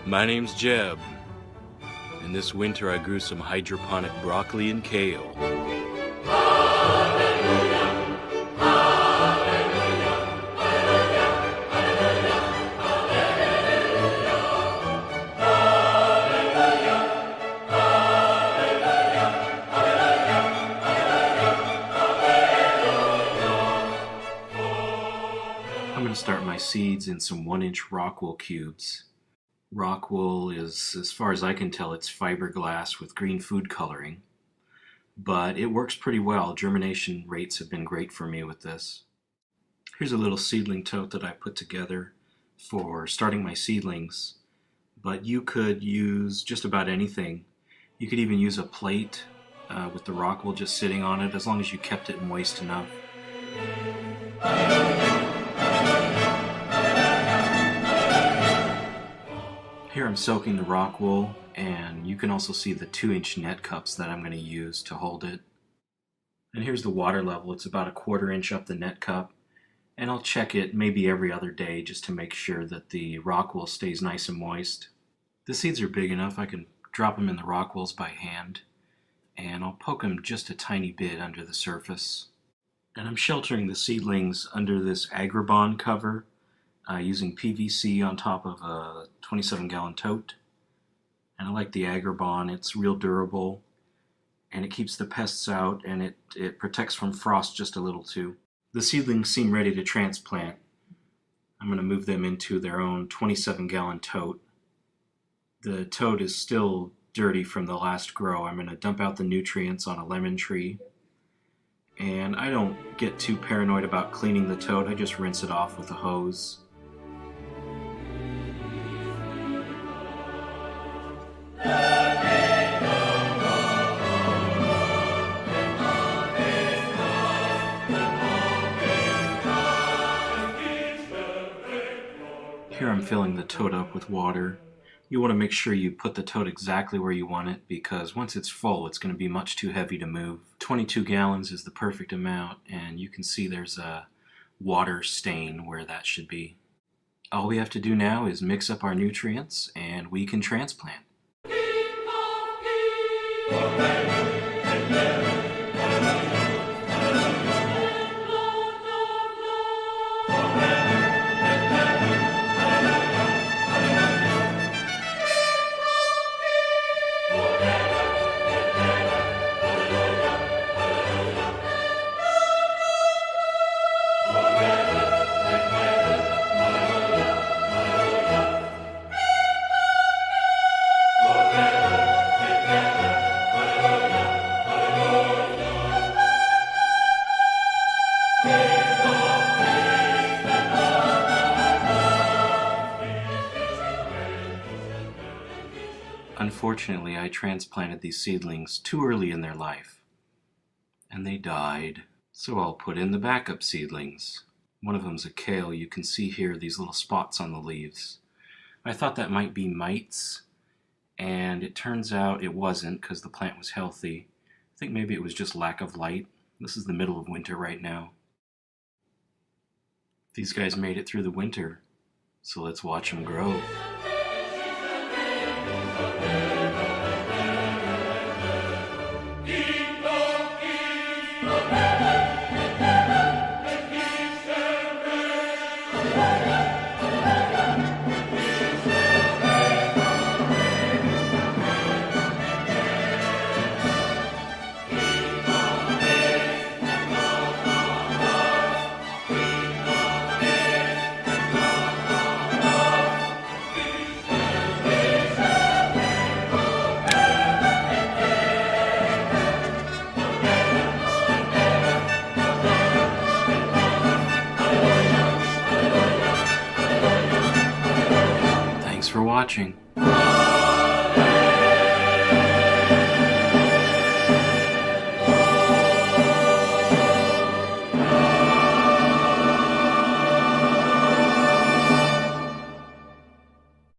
My name's Jeb, and this winter I grew some hydroponic broccoli and kale. I'm going to start my seeds in some 1-inch rock wool cubes. Rock wool is, as far as I can tell, it's fiberglass with green food coloring, but it works pretty well. Germination rates have been great for me with this. Here's a little seedling tote that I put together for starting my seedlings, but you could use just about anything. You could even use a plate with the rock wool just sitting on it, as long as you kept it moist enough. Here I'm soaking the rock wool, and you can also see the 2-inch net cups that I'm going to use to hold it. And here's the water level. It's about a 1/4 inch up the net cup, and I'll check it maybe every other day just to make sure that the rock wool stays nice and moist. The seeds are big enough I can drop them in the rock wools by hand, and I'll poke them just a tiny bit under the surface. And I'm sheltering the seedlings under this Agribon cover, using PVC on top of a 27-gallon tote. And I like the Agribon. It's real durable, and it keeps the pests out, and it protects from frost just a little too. The seedlings seem ready to transplant. I'm going to move them into their own 27-gallon tote. The tote is still dirty from the last grow. I'm going to dump out the nutrients on a lemon tree. And I don't get too paranoid about cleaning the tote. I just rinse it off with a hose. Here I'm filling the tote up with water. You want to make sure you put the tote exactly where you want it, because once it's full it's going to be much too heavy to move. 22 gallons is the perfect amount, and you can see there's a water stain where that should be. All we have to do now is mix up our nutrients and we can transplant. Unfortunately, I transplanted these seedlings too early in their life, and they died. So I'll put in the backup seedlings. One of them's a kale. You can see here these little spots on the leaves. I thought that might be mites, and it turns out it wasn't, because the plant was healthy. I think maybe it was just lack of light. This is the middle of winter right now. These guys made it through the winter, so let's watch them grow. Thanks for watching.